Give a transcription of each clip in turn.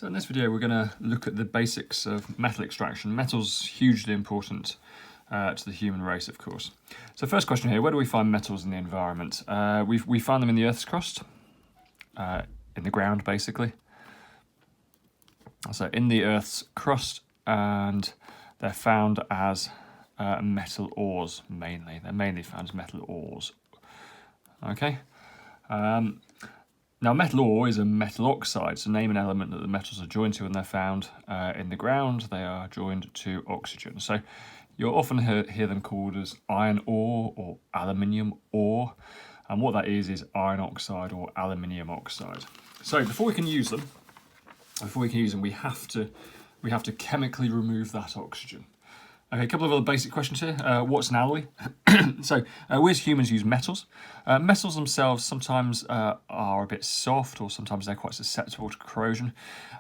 So in this video we're going to look at the basics of metal extraction. Metal's hugely important to the human race, of course. So first question here, where do we find metals in the environment? We find them in the Earth's crust, in the ground basically. So in the Earth's crust, and they're found as metal ores mainly. They're mainly found as metal ores. Okay. Now, metal ore is a metal oxide, so name an element that the metals are joined to when they're found in the ground. They are joined to oxygen. So you'll often hear them called as iron ore or aluminium ore. And what that is iron oxide or aluminium oxide. So before we can use them, we have to chemically remove that oxygen. Okay, a couple of other basic questions here. What's an alloy? So we as humans use metals. Metals themselves sometimes are a bit soft, or sometimes they're quite susceptible to corrosion.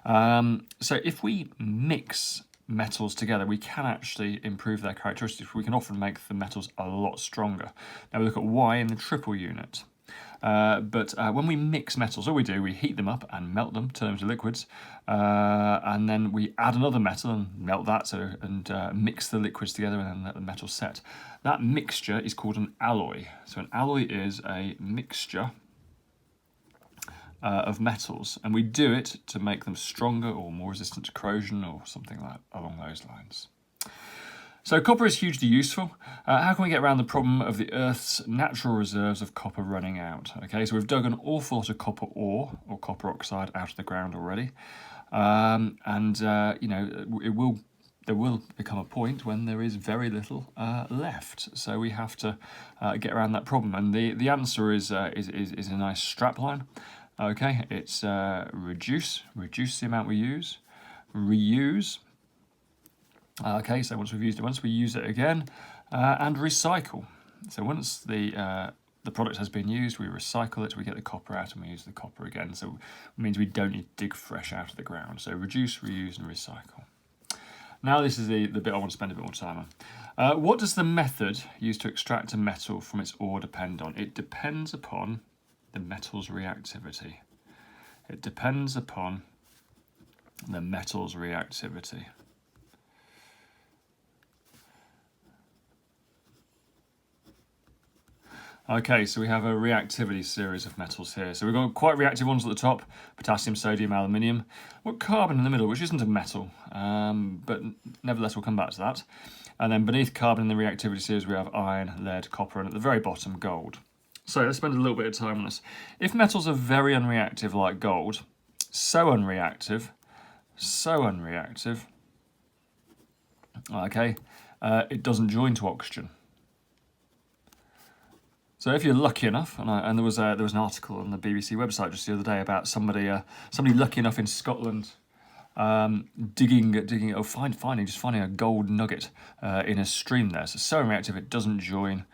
So if we mix metals together, we can actually improve their characteristics. We can often make the metals a lot stronger. Now we look at why in the triple unit. But when we mix metals, all we do, we heat them up and melt them, turn them into liquids, and then we add another metal and melt that, and mix the liquids together and then let the metal set. That mixture is called an alloy. So an alloy is a mixture of metals, and we do it to make them stronger or more resistant to corrosion or something along those lines. So copper is hugely useful. How can we get around the problem of the Earth's natural reserves of copper running out? Okay, so we've dug an awful lot of copper ore or copper oxide out of the ground already, you know, there will become a point when there is very little left. So we have to get around that problem, and the answer is a nice strapline. Okay, it's reduce the amount we use, reuse. Okay, so once we've used it once, we use it again, and recycle. So once the product has been used, we recycle it, we get the copper out, and we use the copper again. So it means we don't need to dig fresh out of the ground. So reduce, reuse, and recycle. Now this is the bit I want to spend a bit more time on. What does the method used to extract a metal from its ore depend on? It depends upon the metal's reactivity. It depends upon the metal's reactivity. Okay, so we have a reactivity series of metals here. So we've got quite reactive ones at the top, potassium, sodium, aluminium. We've got carbon in the middle, which isn't a metal, but nevertheless we'll come back to that. And then beneath carbon in the reactivity series we have iron, lead, copper, and at the very bottom gold. So let's spend a little bit of time on this. If metals are very unreactive like gold, so unreactive, okay, it doesn't join to oxygen. So if you're lucky enough, and there was an article on the BBC website just the other day about somebody lucky enough in Scotland finding a gold nugget in a stream there. So unreactive it doesn't join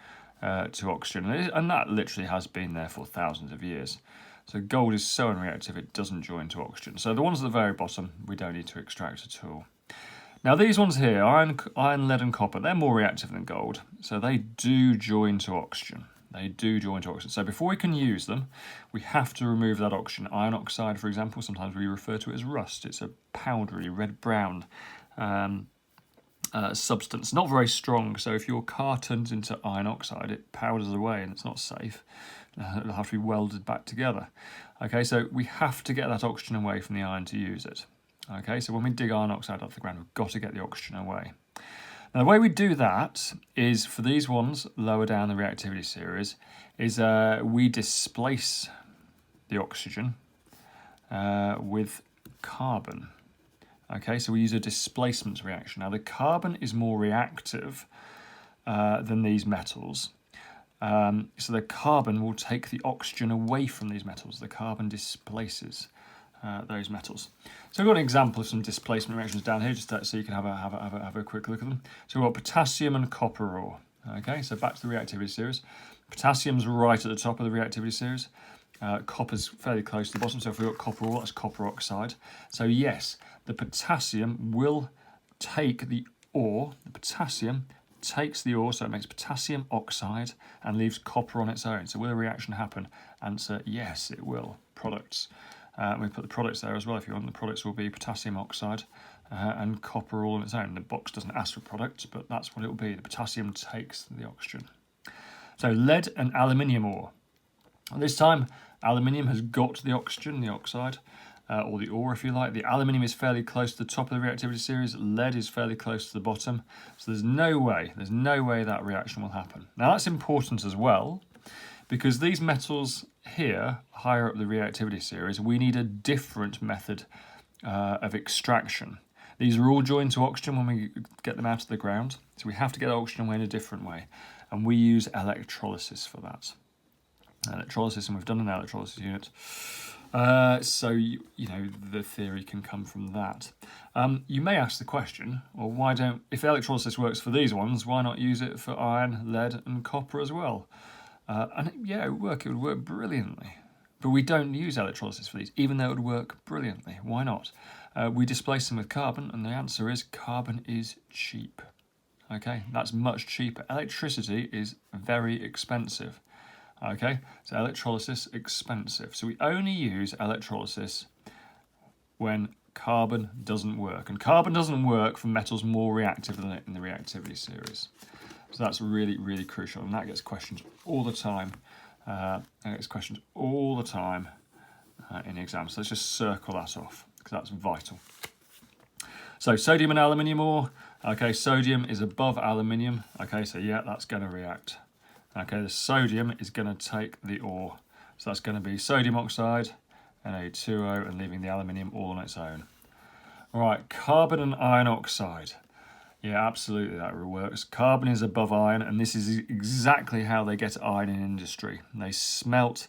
to oxygen, and that literally has been there for thousands of years. So gold is so unreactive it doesn't join to oxygen. So the ones at the very bottom we don't need to extract at all. Now these ones here, iron, lead, and copper, they're more reactive than gold, so they do join to oxygen. They do join to oxygen. So before we can use them, we have to remove that oxygen. Iron oxide, for example, sometimes we refer to it as rust. It's a powdery, red-brown substance. Not very strong, so if your car turns into iron oxide, it powders away and it's not safe. It'll have to be welded back together. Okay, so we have to get that oxygen away from the iron to use it. Okay, so when we dig iron oxide out of the ground, we've got to get the oxygen away. Now, the way we do that is, for these ones lower down the reactivity series, is we displace the oxygen with carbon. Okay, so we use a displacement reaction. Now, the carbon is more reactive than these metals. So the carbon will take the oxygen away from these metals. The carbon displaces those metals. So we've got an example of some displacement reactions down here, just so you can have a quick look at them. So we've got potassium and copper ore. Okay, so back to the reactivity series. Potassium's right at the top of the reactivity series. Copper's fairly close to the bottom, so if we've got copper ore, that's copper oxide. So yes, the potassium will take the ore. The potassium takes the ore, so it makes potassium oxide and leaves copper on its own. So will a reaction happen? Answer, yes, it will. Products. We put the products there as well if you want. The products will be potassium oxide and copper all on its own. The box doesn't ask for products, but that's what it will be. The potassium takes the oxygen. So lead and aluminium ore. This time, aluminium has got the oxygen, the oxide, or the ore if you like. The aluminium is fairly close to the top of the reactivity series. Lead is fairly close to the bottom. So there's no way that reaction will happen. Now that's important as well, because these metals here, higher up the reactivity series, we need a different method of extraction. These are all joined to oxygen when we get them out of the ground. So we have to get oxygen away in a different way. And we use electrolysis for that. Electrolysis, and we've done an electrolysis unit. So, you know, the theory can come from that. You may ask the question, well, why don't, if electrolysis works for these ones, why not use it for iron, lead and copper as well? Yeah, it would work brilliantly. But we don't use electrolysis for these, even though it would work brilliantly. Why not? We displace them with carbon, and the answer is carbon is cheap. Okay, that's much cheaper. Electricity is very expensive. Okay, so electrolysis, expensive. So we only use electrolysis when carbon doesn't work. And carbon doesn't work for metals more reactive than it in the reactivity series. So that's really, really crucial. And that gets questions all the time. In exams. So let's just circle that off, because that's vital. So sodium and aluminium ore. Okay, sodium is above aluminium. Okay, so yeah, that's going to react. Okay, the sodium is going to take the ore. So that's going to be sodium oxide, Na2O, and leaving the aluminium all on its own. All right, carbon and iron oxide. Yeah, absolutely, that works. Carbon is above iron, and this is exactly how they get iron in industry. They smelt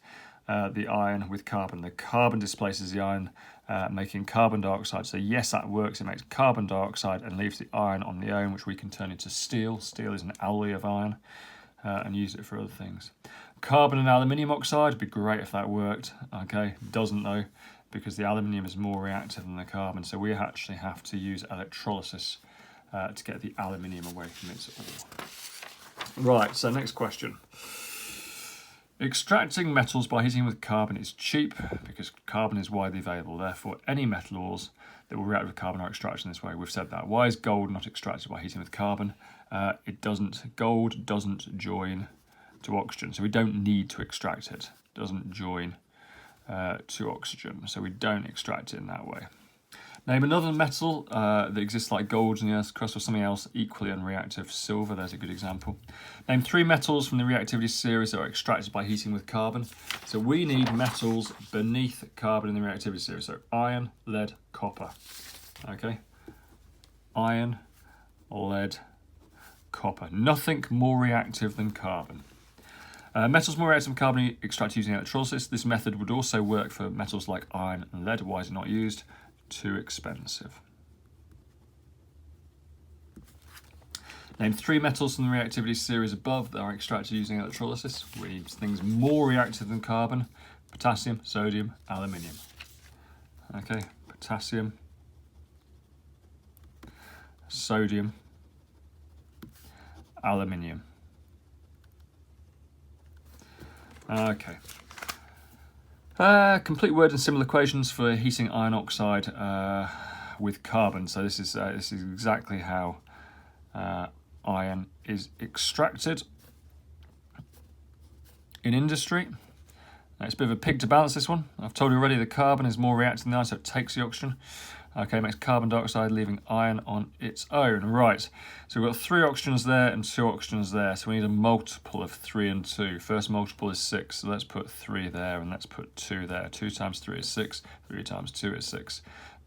the iron with carbon. The carbon displaces the iron, making carbon dioxide. So yes, that works. It makes carbon dioxide and leaves the iron on the own, which we can turn into steel. Steel is an alloy of iron. And use it for other things. Carbon and aluminium oxide would be great if that worked. Okay, doesn't though, because the aluminium is more reactive than the carbon, so we actually have to use electrolysis to get the aluminium away from its ore. Right, so next question. Extracting metals by heating with carbon is cheap because carbon is widely available. Therefore, any metal ores that will react with carbon are extracted in this way. We've said that. Why is gold not extracted by heating with carbon? Gold doesn't join to oxygen, so we don't need to extract it. It doesn't join to oxygen, so we don't extract it in that way. Name another metal that exists like gold in the Earth's crust or something else equally unreactive. Silver, there's a good example. Name 3 metals from the reactivity series that are extracted by heating with carbon. So we need metals beneath carbon in the reactivity series. So iron, lead, copper. Okay, iron, lead, copper. Nothing more reactive than carbon. Metals more reactive than carbon extracted using electrolysis. This method would also work for metals like iron and lead. Why is it not used? Too expensive. Name 3 metals from the reactivity series above that are extracted using electrolysis. We need things more reactive than carbon. Potassium, sodium, aluminium. Okay, potassium, sodium, aluminium. Okay. Complete word and symbol equations for heating iron oxide with carbon. So this is exactly how iron is extracted in industry. It's a bit of a pig to balance this one. I've told you already the carbon is more reactive than the iron, so it takes the oxygen. Okay, makes carbon dioxide, leaving iron on its own. Right, so we've got 3 oxygens there and 2 oxygens there, so we need a multiple of 3 and 2. First multiple is 6, so let's put 3 there and let's put 2 there. 2 times 3 is 6, 3 times 2 is 6.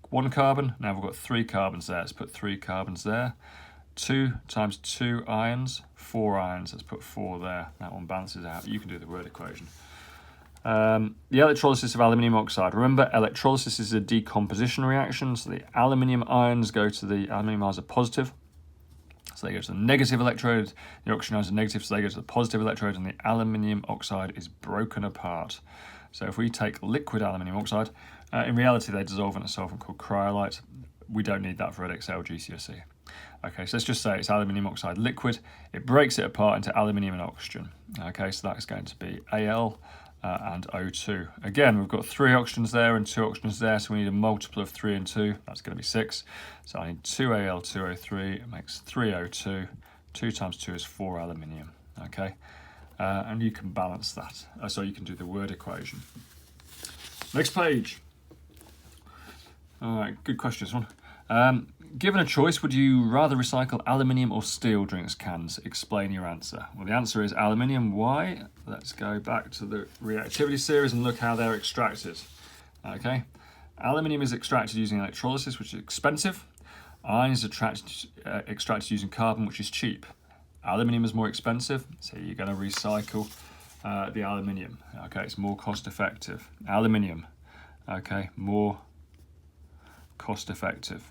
1 carbon, now we've got 3 carbons there, let's put 3 carbons there. 2 times 2 ions, 4 ions, let's put 4 there. That one balances out. You can do the word equation. The electrolysis of aluminium oxide. Remember, electrolysis is a decomposition reaction, so the aluminium ions go to the aluminium ions are positive, so they go to the negative electrode. The oxygen ions are negative, so they go to the positive electrode, and the aluminium oxide is broken apart. So if we take liquid aluminium oxide, in reality they dissolve in a solvent called cryolite. We don't need that for Edexcel GCSE. Okay, so let's just say it's aluminium oxide liquid. It breaks it apart into aluminium and oxygen. Okay, so that's going to be Al and O2. Again, we've got 3 oxygens there and 2 oxygens there, so we need a multiple of 3 and 2. That's going to be 6. So I need 2Al2O3. It makes 3O2. 2 times 2 is 4 aluminium. Okay, and you can balance that. So you can do the word equation. Next page. All right, good question, this one. Given a choice, would you rather recycle aluminium or steel drinks cans? Explain your answer. Well, the answer is aluminium. Why? Let's go back to the reactivity series and look how they're extracted. Okay, aluminium is extracted using electrolysis, which is expensive. Iron is extracted using carbon, which is cheap. Aluminium is more expensive, so you're going to recycle the aluminium. Okay, it's more cost effective. Aluminium, okay, more cost effective.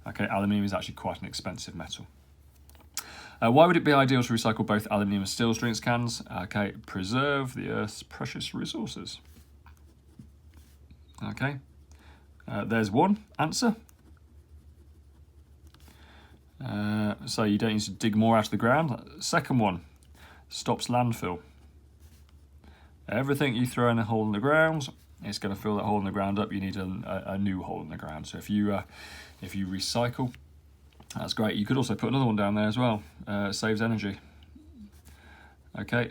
Okay, aluminium is actually quite an expensive metal. Why would it be ideal to recycle both aluminium and steel drinks cans? Okay, preserve the Earth's precious resources. Okay, there's one answer. So you don't need to dig more out of the ground. Second one, stops landfill. Everything you throw in a hole in the ground, it's going to fill that hole in the ground up. You need a new hole in the ground. So if you recycle, that's great. You could also put another one down there as well. It saves energy. Okay,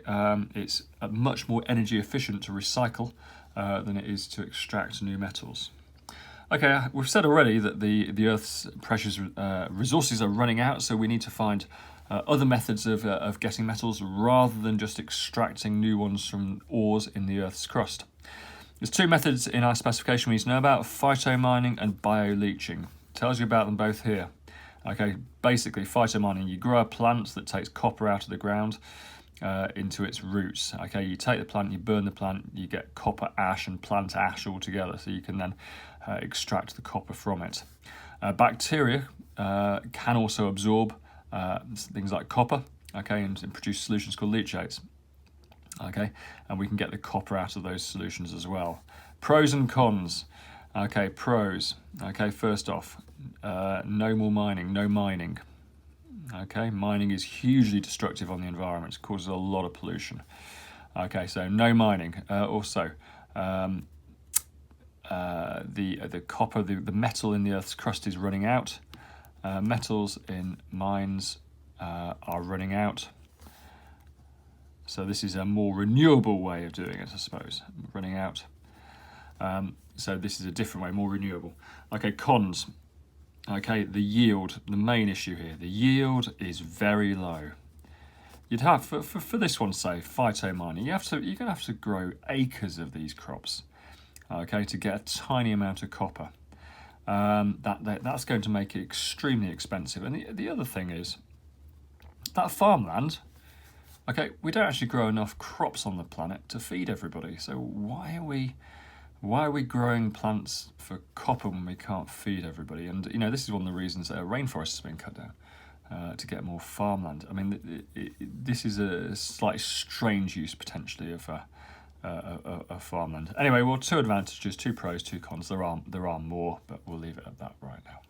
it's much more energy efficient to recycle than it is to extract new metals. Okay, we've said already that the Earth's precious resources are running out, so we need to find other methods of getting metals rather than just extracting new ones from ores in the Earth's crust. There's 2 methods in our specification we need to know about: phytomining and bioleaching. Tells you about them both here. Okay, basically phytomining, you grow a plant that takes copper out of the ground into its roots. Okay, you take the plant, you burn the plant, you get copper ash and plant ash all together, so you can then extract the copper from it. Bacteria can also absorb things like copper, okay, and produce solutions called leachates. Okay, and we can get the copper out of those solutions as well. Pros and cons. Okay, pros. Okay, first off, no more mining, no mining. Okay, mining is hugely destructive on the environment. It causes a lot of pollution. Okay, so no mining. Also, the copper, the metal in the Earth's crust is running out. Metals in mines are running out. So this is a more renewable way of doing it, I suppose. Running out. So this is a different way, more renewable. Okay, cons. Okay, the yield, the main issue here. The yield is very low. You'd have, for this one, say, phytomining, you're going to have to grow acres of these crops, okay, to get a tiny amount of copper. That's going to make it extremely expensive. And the other thing is, that farmland, okay, we don't actually grow enough crops on the planet to feed everybody. So why are we growing plants for copper when we can't feed everybody? And this is one of the reasons that rainforests have been cut down to get more farmland. I mean, this is a slightly strange use potentially of farmland. Anyway, well, 2 advantages, 2 pros, 2 cons. There are more, but we'll leave it at that right now.